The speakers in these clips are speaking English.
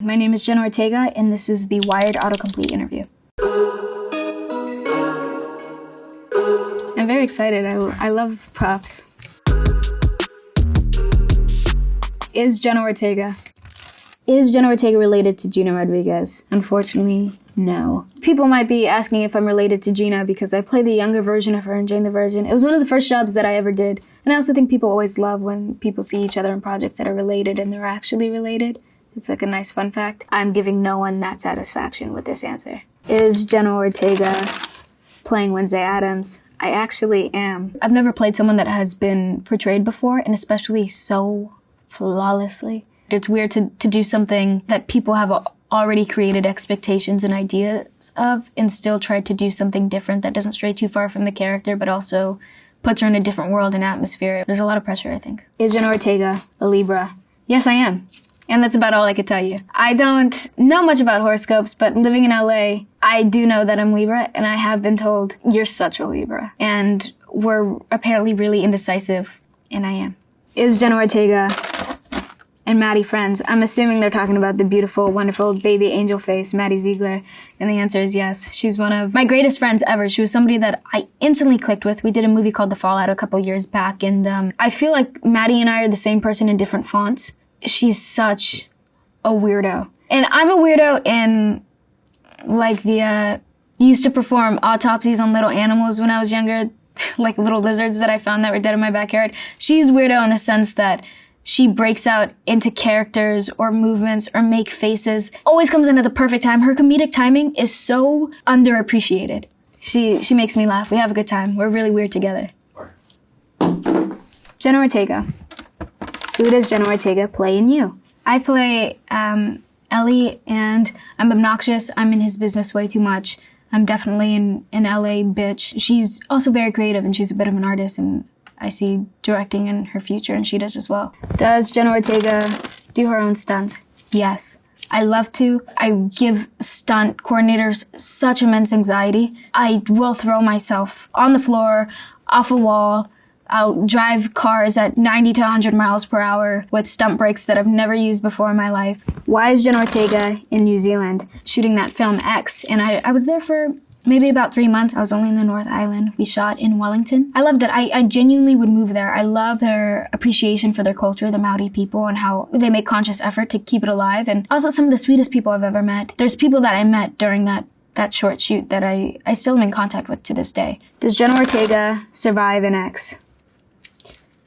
My name is Jenna Ortega, and this is the Wired Autocomplete interview. I'm very excited. I love props. Is Jenna Ortega related to Gina Rodriguez? Unfortunately, no. People might be asking if I'm related to Gina because I play the younger version of her in Jane the Virgin. It was one of the first jobs that I ever did. And I also think people always love when people see each other in projects that are related and they're actually related. It's like a nice fun fact. I'm giving no one that satisfaction with this answer. Is Jenna Ortega playing Wednesday Addams? I actually am. I've never played someone that has been portrayed before, and especially so flawlessly. It's weird to do something that people have already created expectations and ideas of and still try to do something different that doesn't stray too far from the character, but also puts her in a different world and atmosphere. There's a lot of pressure, I think. Is Jenna Ortega a Libra? Yes, I am. And that's about all I could tell you. I don't know much about horoscopes, but living in LA, I do know that I'm Libra, and I have been told, you're such a Libra. And we're apparently really indecisive, and I am. Is Jenna Ortega and Maddie friends? I'm assuming they're talking about the beautiful, wonderful baby angel face, Maddie Ziegler, and the answer is yes. She's one of my greatest friends ever. She was somebody that I instantly clicked with. We did a movie called The Fallout a couple years back, and I feel like Maddie and I are the same person in different fonts. She's such a weirdo. And I'm a weirdo in, like, used to perform autopsies on little animals when I was younger, like little lizards that I found that were dead in my backyard. She's weirdo in the sense that she breaks out into characters or movements or make faces. Always comes in at the perfect time. Her comedic timing is so underappreciated. She makes me laugh. We have a good time. We're really weird together. Jenna Ortega. Who does Jenna Ortega play in you? I play Ellie, and I'm obnoxious. I'm in his business way too much. I'm definitely an LA bitch. She's also very creative, and she's a bit of an artist, and I see directing in her future, and she does as well. Does Jenna Ortega do her own stunts? Yes. I love to. I give stunt coordinators such immense anxiety. I will throw myself on the floor, off a wall. I'll drive cars at 90 to 100 miles per hour with stunt brakes that I've never used before in my life. Why is Jenna Ortega in New Zealand shooting that film X? And I was there for maybe about 3 months. I was only in the North Island. We shot in Wellington. I loved it. I genuinely would move there. I love their appreciation for their culture, the Maori people, and how they make conscious effort to keep it alive. And also some of the sweetest people I've ever met. There's people that I met during that short shoot that I still am in contact with to this day. Does Jenna Ortega survive an X?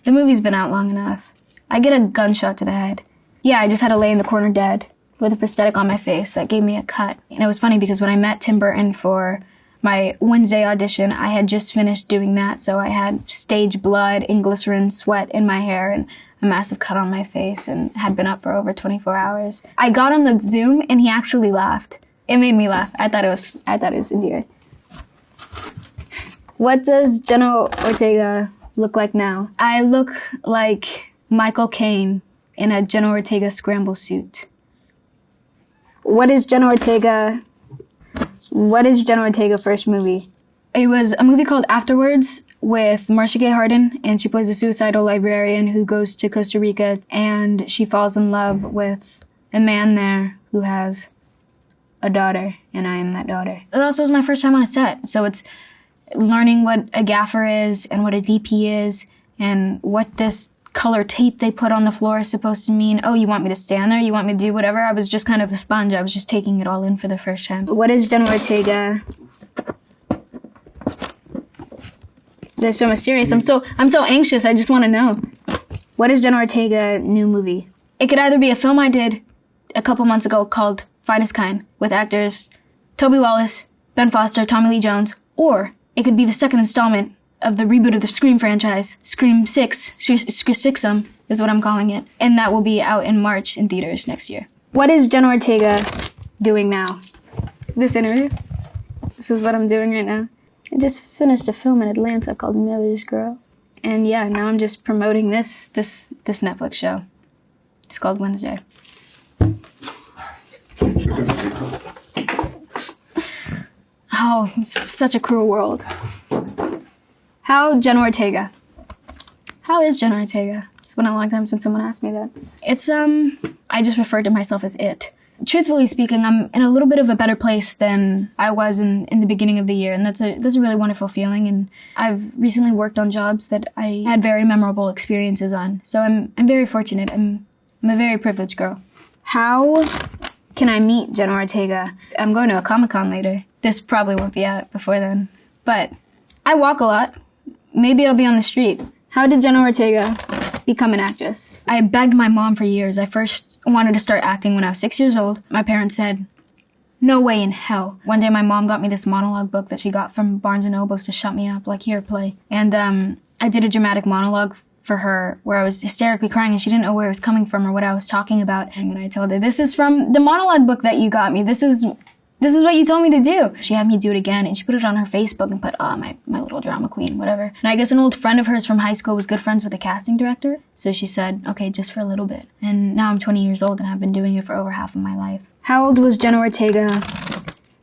The movie's been out long enough. I get a gunshot to the head. Yeah, I just had to lay in the corner dead with a prosthetic on my face that gave me a cut. And it was funny because when I met Tim Burton for my Wednesday audition, I had just finished doing that, so I had stage blood and glycerin sweat in my hair and a massive cut on my face and had been up for over 24 hours. I got on the Zoom and he actually laughed. It made me laugh. I thought it was endearing. What does Jenna Ortega look like now? I look like Michael Caine in a Jenna Ortega scramble suit. What is Jenna Ortega first movie? It was a movie called Afterwards with Marcia Gay Harden, and she plays a suicidal librarian who goes to Costa Rica, and she falls in love with a man there who has a daughter, and I am that daughter. It also was my first time on a set, so it's learning what a gaffer is and what a DP is and what this color tape they put on the floor is supposed to mean. Oh, you want me to stand there? You want me to do whatever? I was just kind of the sponge. I was just taking it all in for the first time. What is Jenna Ortega? They're so mysterious. I'm so anxious. I just want to know. What is Jenna Ortega new movie? It could either be a film I did a couple months ago called Finest Kind with actors Toby Wallace, Ben Foster, Tommy Lee Jones, or it could be the second installment of the reboot of the Scream franchise. Scream 6, Sixum is what I'm calling it. And that will be out in March in theaters next year. What is Jenna Ortega doing now? This interview? This is what I'm doing right now. I just finished a film in Atlanta called Miller's Girl. And yeah, now I'm just promoting this Netflix show. It's called Wednesday. Oh, it's such a cruel world. How is Jenna Ortega? It's been a long time since someone asked me that. It's, I just referred to myself as it. truthfully speaking, I'm in a little bit of a better place than I was in the beginning of the year, and that's a really wonderful feeling. And I've recently worked on jobs that I had very memorable experiences on, so I'm very fortunate. I'm a very privileged girl. How can I meet Jenna Ortega? I'm going to a Comic-Con later. This probably won't be out before then, but I walk a lot. Maybe I'll be on the street. How did Jenna Ortega become an actress? I begged my mom for years. I first wanted to start acting when I was 6 years old. My parents said, no way in hell. One day my mom got me this monologue book that she got from Barnes & Noble's to shut me up, like, here, play. And I did a dramatic monologue for her where I was hysterically crying and she didn't know where it was coming from or what I was talking about. And I told her, this is from the monologue book that you got me. This is what you told me to do. She had me do it again and she put it on her Facebook and put, my little drama queen, whatever. And I guess an old friend of hers from high school was good friends with the casting director. So she said, okay, just for a little bit. And now I'm 20 years old and I've been doing it for over half of my life. How old was Jenna Ortega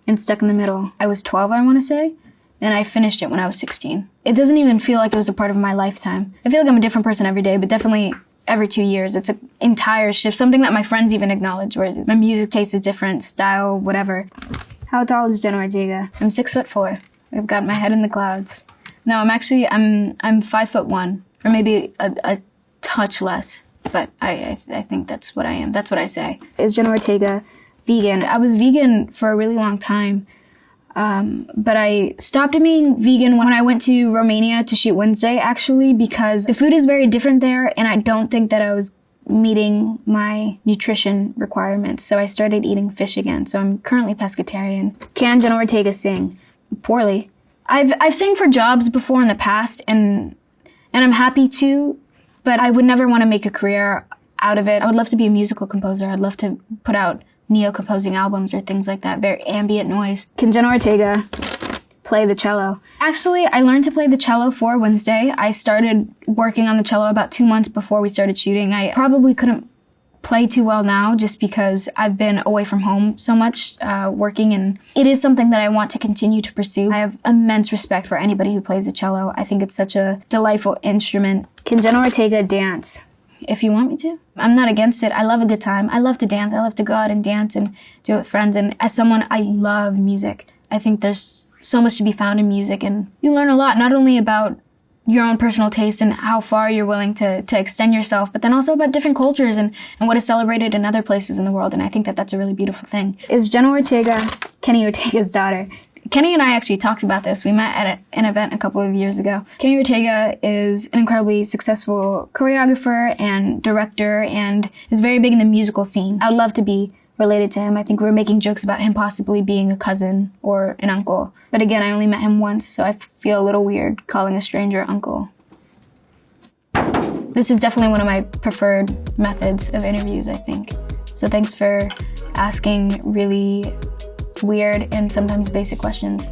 in Stuck in the Middle? I was 12, I want to say. And I finished it when I was 16. It doesn't even feel like it was a part of my lifetime. I feel like I'm a different person every day, but definitely every 2 years. It's an entire shift, something that my friends even acknowledge, where my music taste is different, style, whatever. How tall is Jenna Ortega? I'm 6'4". I've got my head in the clouds. No, I'm 5'1", or maybe a touch less, but I think that's what I am. That's what I say. Is Jenna Ortega vegan? I was vegan for a really long time. But I stopped being vegan when I went to Romania to shoot Wednesday, actually, because the food is very different there, and I don't think that I was meeting my nutrition requirements. So I started eating fish again. So I'm currently pescatarian. Can Jenna Ortega sing? Poorly. I've sang for jobs before in the past, and I'm happy to, but I would never want to make a career out of it. I would love to be a musical composer. I'd love to put out neo-composing albums or things like that, very ambient noise. Can Jenna Ortega play the cello? Actually, I learned to play the cello for Wednesday. I started working on the cello about 2 months before we started shooting. I probably couldn't play too well now just because I've been away from home so much working, and it is something that I want to continue to pursue. I have immense respect for anybody who plays the cello. I think it's such a delightful instrument. Can Jenna Ortega dance? If you want me to. I'm not against it. I love a good time. I love to dance. I love to go out and dance and do it with friends. And as someone, I love music. I think there's so much to be found in music, and you learn a lot, not only about your own personal taste and how far you're willing to extend yourself, but then also about different cultures and what is celebrated in other places in the world. And I think that that's a really beautiful thing. Is Jenna Ortega Kenny Ortega's daughter? Kenny and I actually talked about this. We met at an event a couple of years ago. Kenny Ortega is an incredibly successful choreographer and director and is very big in the musical scene. I would love to be related to him. I think we were making jokes about him possibly being a cousin or an uncle. But again, I only met him once, so I feel a little weird calling a stranger uncle. This is definitely one of my preferred methods of interviews, I think. So thanks for asking really weird and sometimes basic questions.